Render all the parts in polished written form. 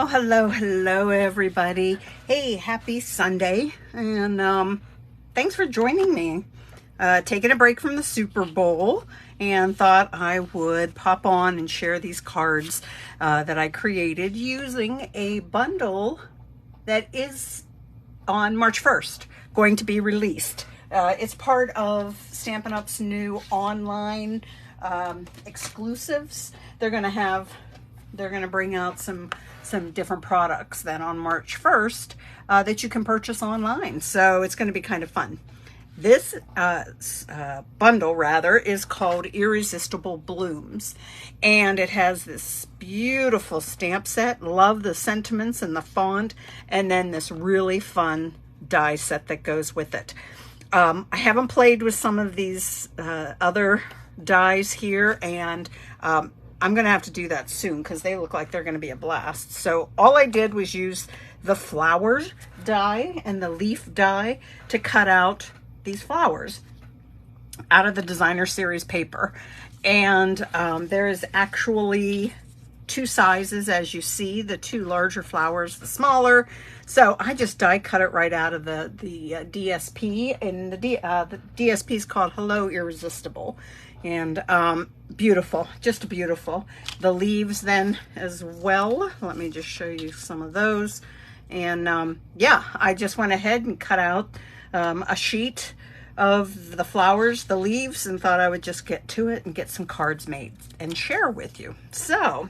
Oh, hello, everybody. Hey, happy Sunday, and thanks for joining me. Taking a break from the Super Bowl, and thought I would pop on and share these cards that I created using a bundle that is on March 1st going to be released. It's part of Stampin' Up's new online exclusives. They're gonna bring out some different products then on March 1st that you can purchase online. So it's going to be kind of fun. This bundle rather is called Irresistible Blooms, and it has this beautiful stamp set. Love the sentiments and the font, and then this really fun die set that goes with it. I haven't played with some of these other dies here, and I'm going to have to do that soon because they look like they're going to be a blast. So all I did was use the flower die and the leaf die to cut out these flowers out of the designer series paper. And there is actually two sizes, as you see, the two larger flowers, the smaller. So I just die cut it right out of the DSP, and the DSP is called Hello Irresistible. And beautiful, just beautiful. The leaves then as well. Let me just show you some of those. And yeah, I just went ahead and cut out a sheet of the flowers, the leaves, and thought I would just get to it and get some cards made and share with you. So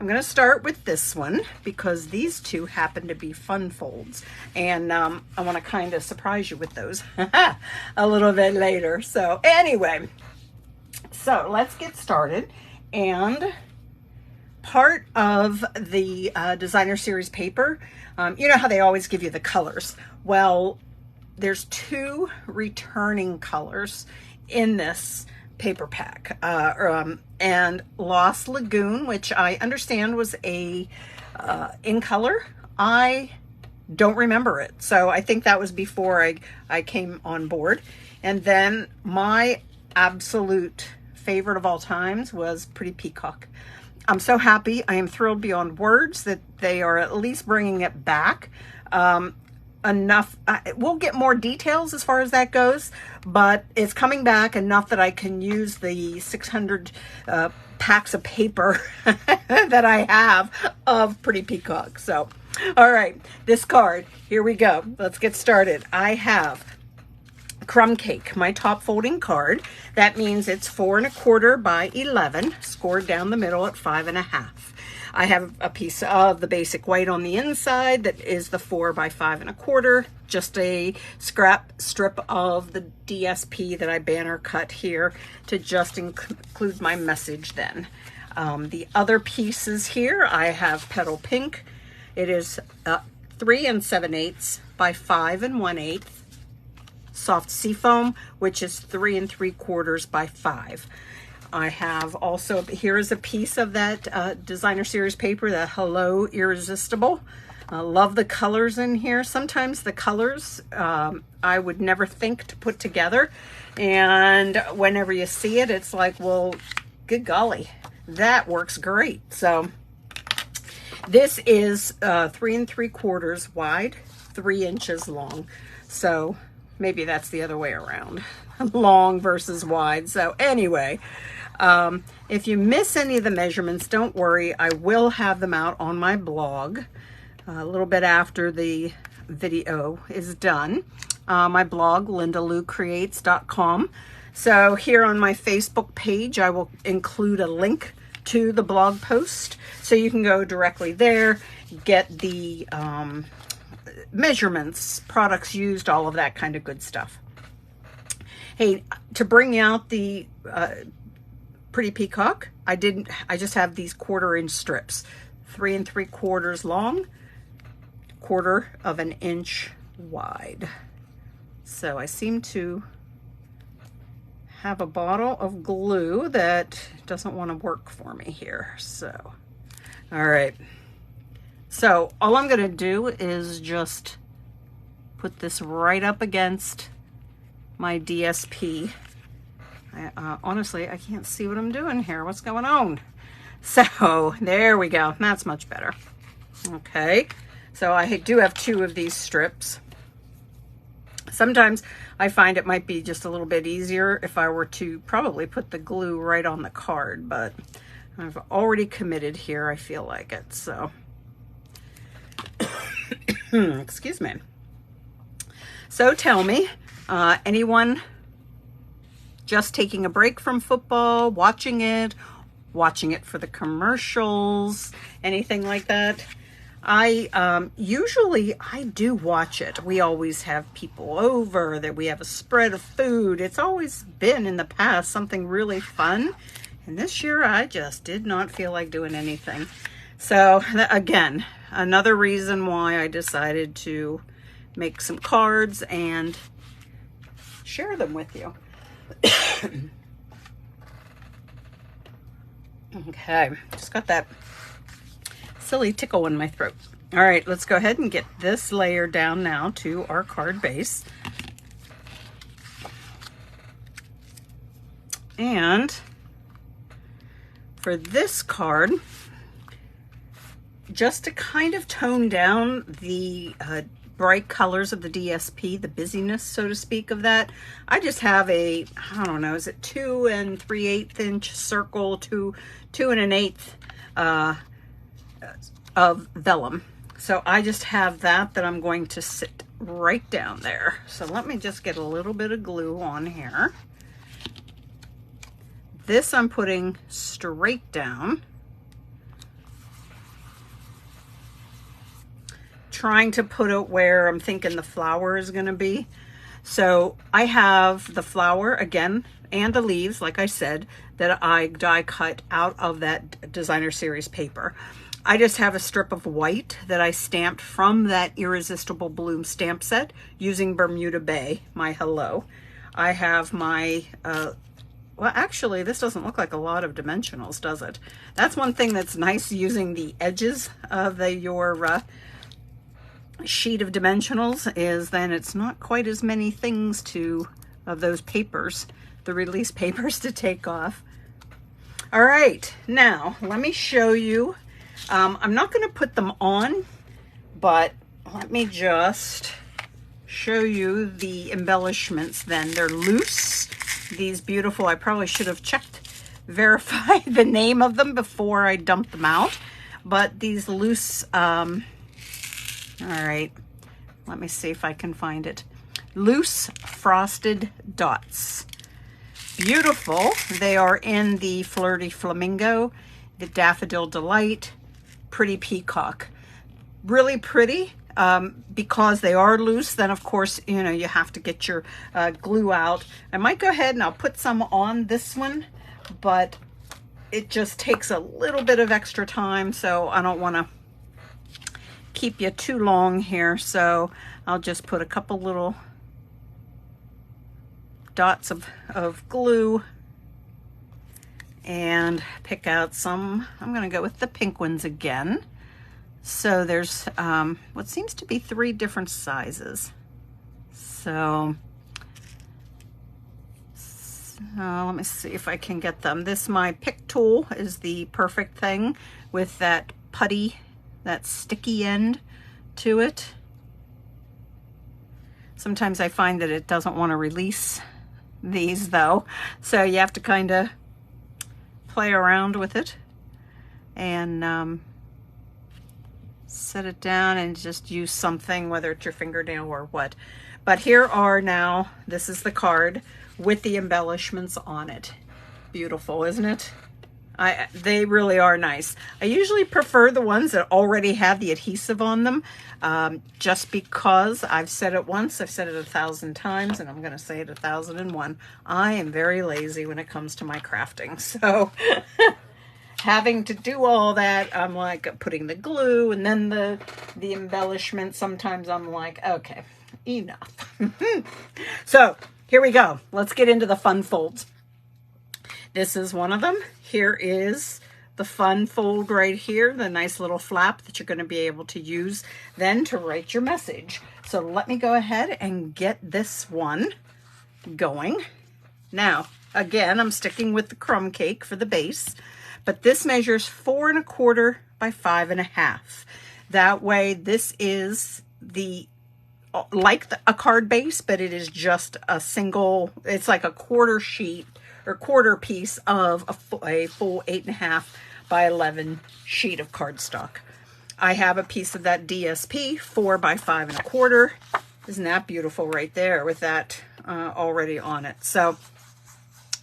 I'm going to start with this one because these two happen to be fun folds, and I want to kind of surprise you with those a little bit later. So anyway, so let's get started. And part of the designer series paper, you know how they always give you the colors? Well, there's two returning colors in this paper pack, and Lost Lagoon, which I understand was a in color. I don't remember it, so I think that was before I came on board. And then my absolute favorite of all times was Pretty Peacock. I'm so happy. I am thrilled beyond words that they are at least bringing it back. Enough, we'll get more details as far as that goes, but it's coming back enough that I can use the 600 packs of paper that I have of Pretty Peacock. So, all right, this card, here we go. Let's get started. I have Crumb Cake, my top folding card. That means it's 4 1/4 by 11, scored down the middle at 5 1/2. I have a piece of the basic white on the inside that is the 4 by 5 1/4, just a scrap strip of the DSP that I banner cut here to just include my message then. The other pieces here, I have Petal Pink. It is 3 7/8 by 5 1/8. Soft Seafoam, which is 3 3/4 by 5. I have also, here is a piece of that designer series paper, the Hello Irresistible. Love the colors in here. Sometimes the colors I would never think to put together, and whenever you see it, it's like, well, good golly, that works great. So this is 3 3/4 wide, 3 inches long. So maybe that's the other way around, long versus wide. So anyway, if you miss any of the measurements, don't worry. I will have them out on my blog a little bit after the video is done. My blog, lindaloucreates.com. So here on my Facebook page, I will include a link to the blog post, so you can go directly there, get the measurements, products used, all of that kind of good stuff. Hey, to bring out the Pretty Peacock, I just have these 1/4 inch strips, 3 3/4 long, 1/4 inch wide. So I seem to have a bottle of glue that doesn't want to work for me here. So, all right. So all I'm going to do is just put this right up against my DSP. Honestly, I can't see what I'm doing here. What's going on? So there we go. That's much better. Okay, so I do have 2 of these strips. Sometimes I find it might be just a little bit easier if I were to probably put the glue right on the card, but I've already committed here. I feel like it, so excuse me. So tell me, anyone just taking a break from football, watching it for the commercials, anything like that? Usually I do watch it. We always have people over, that we have a spread of food. It's always been in the past something really fun. And this year I just did not feel like doing anything. So again, another reason why I decided to make some cards and share them with you. Okay, just got that silly tickle in my throat. All right, let's go ahead and get this layer down now to our card base. And for this card, just to kind of tone down the bright colors of the DSP, the busyness, so to speak, of that, I just have a, I don't know, is it 2 3/8 inch circle, 2 1/8 of vellum. So I just have that I'm going to sit right down there. So let me just get a little bit of glue on here. This I'm putting straight down, trying to put it where I'm thinking the flower is going to be. So I have the flower again and the leaves, like I said, that I die cut out of that designer series paper. I just have a strip of white that I stamped from that Irresistible Bloom stamp set using Bermuda Bay, my Hello. I have my, well, actually, this doesn't look like a lot of dimensionals, does it? That's one thing that's nice, using the edges of your sheet of dimensionals, is then it's not quite as many things of those papers, the release papers, to take off. All right, now let me show you. I'm not going to put them on, but let me just show you the embellishments then. They're loose, these beautiful, I probably should have verified the name of them before I dumped them out, but these loose, all right, let me see if I can find it. Loose frosted dots. Beautiful. They are in the Flirty Flamingo, the Daffodil Delight, Pretty Peacock. Really pretty. Because they are loose, then of course, you know, you have to get your glue out. I might go ahead and I'll put some on this one, but it just takes a little bit of extra time, so I don't want to keep you too long here. So I'll just put a couple little dots of glue and pick out some. I'm going to go with the pink ones again. So there's what seems to be 3 different sizes. So let me see if I can get them. My pick tool is the perfect thing with that putty, that sticky end to it. Sometimes I find that it doesn't want to release these though, so you have to kind of play around with it and set it down and just use something, whether it's your fingernail or what. But here are now, this is the card with the embellishments on it. Beautiful, isn't it? They really are nice. I usually prefer the ones that already have the adhesive on them, just because I've said it once, I've said it 1,000 times, and I'm going to say it 1,001. I am very lazy when it comes to my crafting, so having to do all that, I'm like putting the glue and then the embellishment. Sometimes I'm like, okay, enough. So here we go. Let's get into the fun folds. This is one of them. Here is the fun fold right here, the nice little flap that you're going to be able to use then to write your message. So let me go ahead and get this one going. Now, again, I'm sticking with the crumb cake for the base, but this measures 4 1/4 by 5 1/2. That way, this is a card base, but it is just a single, it's like a quarter sheet or quarter piece of a full 8.5 by 11 sheet of cardstock. I have a piece of that DSP 4 by 5.25. Isn't that beautiful right there with that already on it? So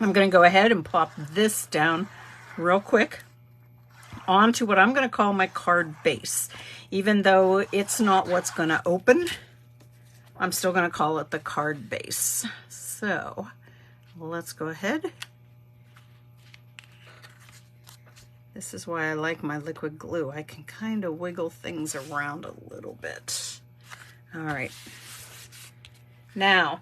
I'm going to go ahead and plop this down real quick onto what I'm going to call my card base. Even though it's not what's going to open, I'm still going to call it the card base. So let's go ahead. This is why I like my liquid glue. I can kind of wiggle things around a little bit. All right. Now,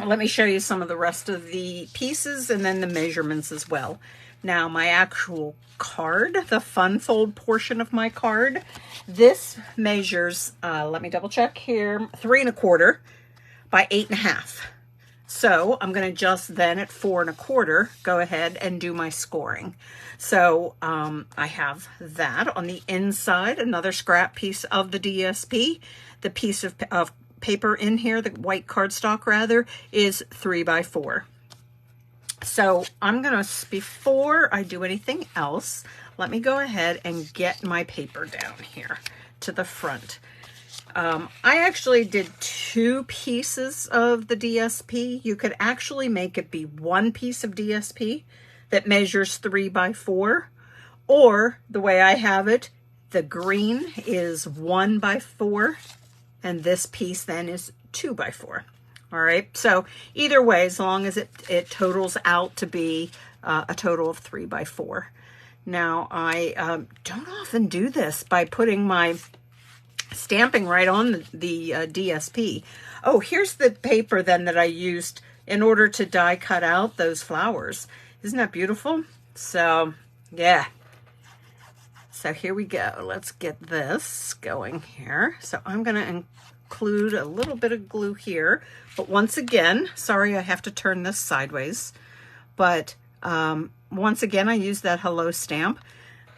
let me show you some of the rest of the pieces and then the measurements as well. Now, my actual card, the fun fold portion of my card, this measures, let me double check here, 3.25 by 8.5. So I'm going to just then at 4.25 go ahead and do my scoring. So I have that on the inside, another scrap piece of the DSP. The piece of paper in here, the white cardstock rather, is 3 by 4. So I'm going to, before I do anything else, let me go ahead and get my paper down here to the front. I actually did 2 pieces of the DSP. You could actually make it be 1 piece of DSP that measures 3 by 4, or the way I have it, the green is 1 by 4, and this piece then is 2 by 4. All right, so either way, as long as it totals out to be a total of 3 by 4. Now, I don't often do this by putting my stamping right on the DSP. Oh, here's the paper then that I used in order to die cut out those flowers. Isn't that beautiful? So, yeah. So here we go. Let's get this going here. So I'm going to include a little bit of glue here. But once again, sorry I have to turn this sideways. But once again, I use that hello stamp.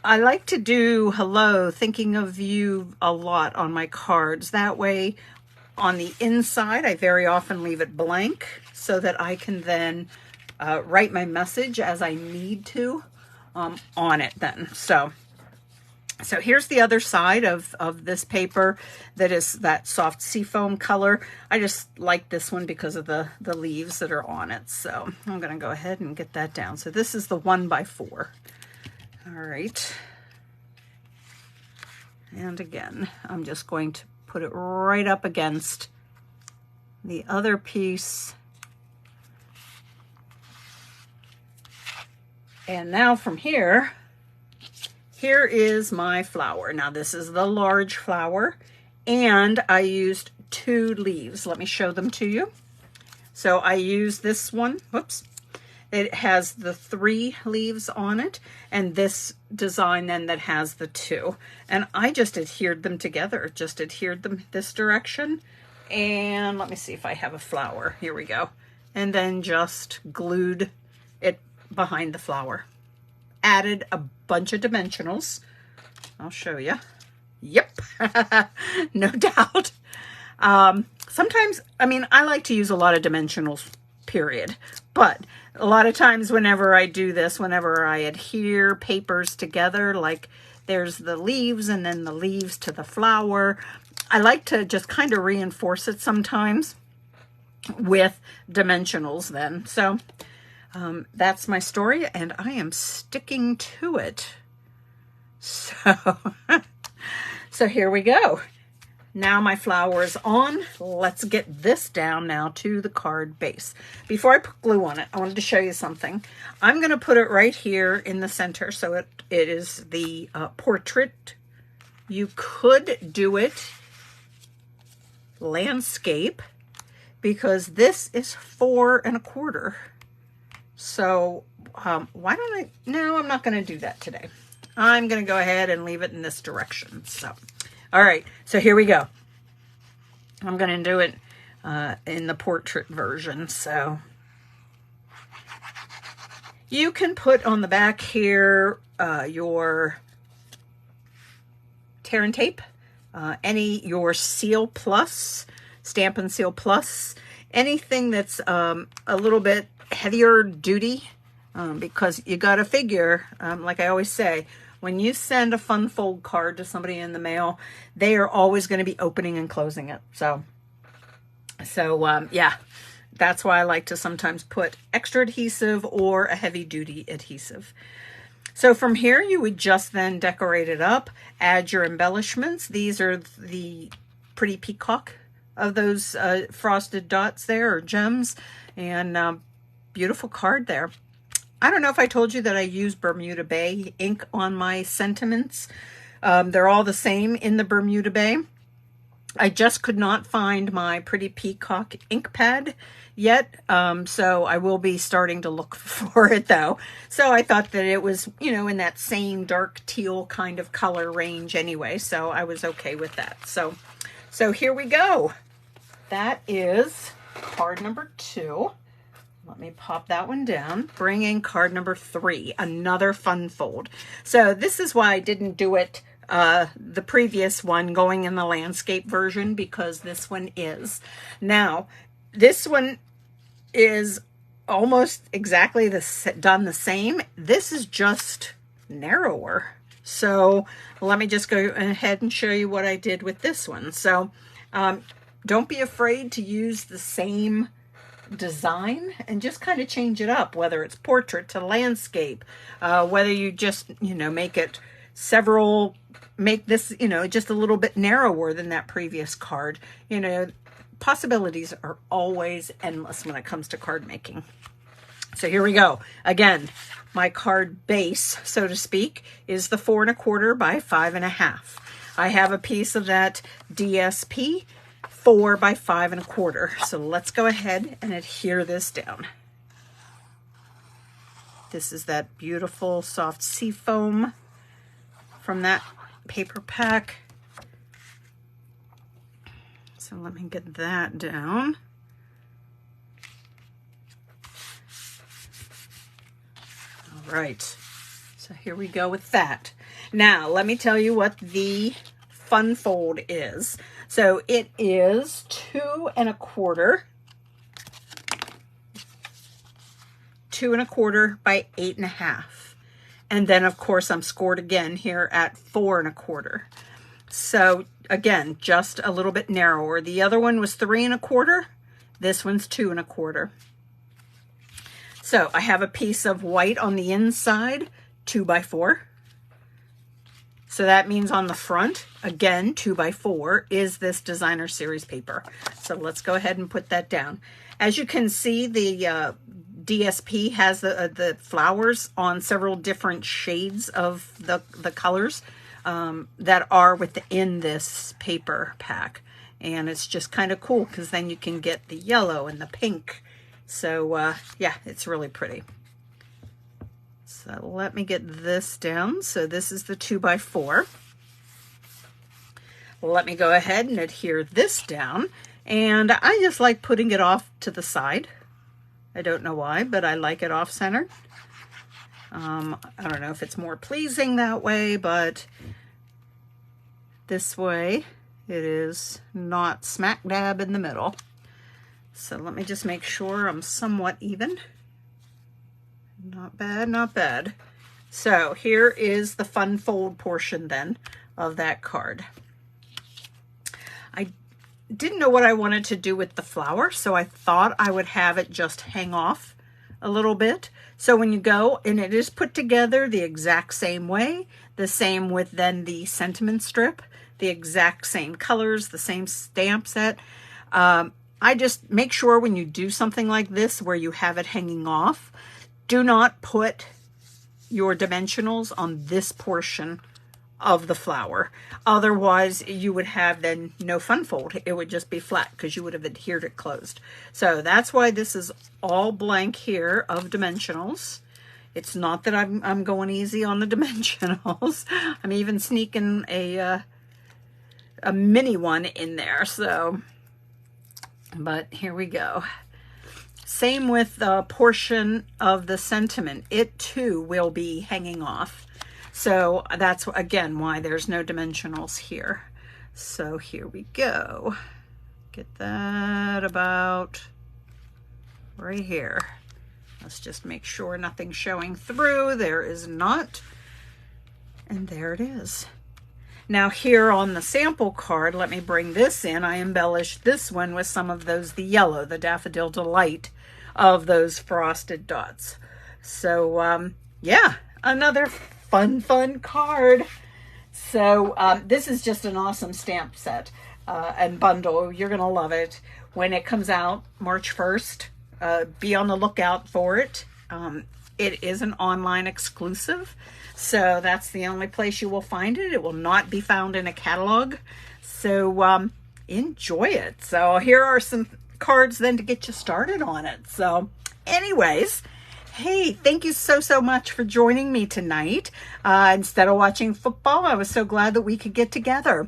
I like to do hello, thinking of you a lot on my cards. That way, on the inside, I very often leave it blank so that I can then write my message as I need to on it then. So here's the other side of this paper that is that soft seafoam color. I just like this one because of the leaves that are on it. So I'm going to go ahead and get that down. So this is the 1 by 4. All right. And again, I'm just going to put it right up against the other piece. And now from here is my flower. Now this is the large flower, and I used 2 leaves. Let me show them to you. So I used this one, whoops. It has the 3 leaves on it, and this design then that has the 2. And I just adhered them together, just adhered them this direction. And let me see if I have a flower. Here we go. And then just glued it behind the flower. Added a bunch of dimensionals. I'll show you. Yep, no doubt. Sometimes, I mean, I like to use a lot of dimensionals, period. But a lot of times whenever I do this, whenever I adhere papers together, like there's the leaves and then the leaves to the flower, I like to just kind of reinforce it sometimes with dimensionals then. So that's my story, and I am sticking to it. So here we go. Now my flower is on. Let's get this down now to the card base. Before I put glue on it, I wanted to show you something. I'm going to put it right here in the center, so it is the portrait. You could do it landscape, because this is 4.25. So why don't I, no, I'm not going to do that today. I'm going to go ahead and leave it in this direction. So, all right, so here we go. I'm going to do it in the portrait version. So you can put on the back here your tear and tape, your Seal Plus, Stampin' Seal Plus, anything that's a little bit heavier duty, because you got to figure, like I always say, when you send a fun fold card to somebody in the mail, they are always going to be opening and closing it. So yeah, that's why I like to sometimes put extra adhesive or a heavy duty adhesive. So from here, you would just then decorate it up, add your embellishments. These are the pretty peacock of those frosted dots there, or gems, and beautiful card there. I don't know if I told you that I use Bermuda Bay ink on my sentiments. They're all the same in the Bermuda Bay. I just could not find my pretty peacock ink pad yet, so I will be starting to look for it though. So I thought that it was, you know, in that same dark teal kind of color range anyway, so I was okay with that. So here we go. That is card number 2. Let me pop that one down. Bring in card number 3, another fun fold. So this is why I didn't do it the previous one going in the landscape version, because this one is. Now, this one is almost exactly done the same. This is just narrower. So let me just go ahead and show you what I did with this one. So don't be afraid to use the same design and just kind of change it up, whether it's portrait to landscape, whether you just, you know, make this, you know, just a little bit narrower than that previous card. You know, possibilities are always endless when it comes to card making. So here we go. Again, my card base, so to speak, is the 4 1/4 by 5 1/2. I have a piece of that DSP 4 by 5 1/4. So let's go ahead and adhere this down. This is that beautiful soft sea foam from that paper pack. So let me get that down. All right, so here we go with that. Now let me tell you what the fun fold is. So it is 2 1/4, 2 1/4 by 8 1/2. And then of course I'm scored again here at 4 1/4. So again, just a little bit narrower. The other one was 3 1/4. This one's 2 1/4. So I have a piece of white on the inside, 2 by 4. So that means on the front, again, 2 by 4 is this designer series paper. So let's go ahead and put that down. As you can see, the DSP has the flowers on several different shades of the colors that are within this paper pack. And it's just kind of cool because then you can get the yellow and the pink. So yeah, it's really pretty. So let me get this down. So this is the 2 by 4. Let me go ahead and adhere this down. And I just like putting it off to the side. I don't know why, but I like it off center. I don't know if it's more pleasing that way, but this way it is not smack dab in the middle. So let me just make sure I'm somewhat even. Not bad, not bad. So here is the fun fold portion then of that card. I didn't know what I wanted to do with the flower, so I thought I would have it just hang off a little bit. So when you go, and it is put together the exact same way, the same with then the sentiment strip, the exact same colors, the same stamp set. I just make sure when you do something like this where you have it hanging off, do not put your dimensionals on this portion of the flower. Otherwise, you would have then no fun fold. It would just be flat because you would have adhered it closed. So that's why this is all blank here of dimensionals. It's not that I'm going easy on the dimensionals. I'm even sneaking a mini one in there. So, but here we go. Same with the portion of the sentiment. It too will be hanging off. So that's, again, why there's no dimensionals here. So here we go. Get that about right here. Let's just make sure nothing's showing through. There is not. And there it is. Now here on the sample card, let me bring this in. I embellished this one with some of those, the yellow, the Daffodil Delight of those frosted dots. So yeah, another fun card. So this is just an awesome stamp set and bundle. You're gonna love it when it comes out March 1st. Be on the lookout for it. It is an online exclusive, so that's the only place you will find it. It will not be found in a catalog. So enjoy it. So here are some cards then to get you started on it. So anyways, hey, thank you so much for joining me tonight. Instead of watching football, I was so glad that we could get together.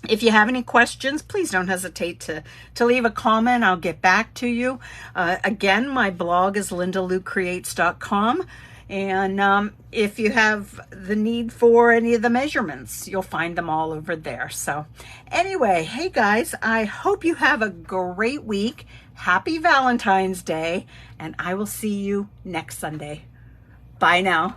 If you have any questions, please don't hesitate to leave a comment. I'll get back to you. Again, my blog is lindalucreates.com. And if you have the need for any of the measurements, you'll find them all over there. So anyway, hey guys, I hope you have a great week. Happy Valentine's Day, and I will see you next Sunday. Bye now.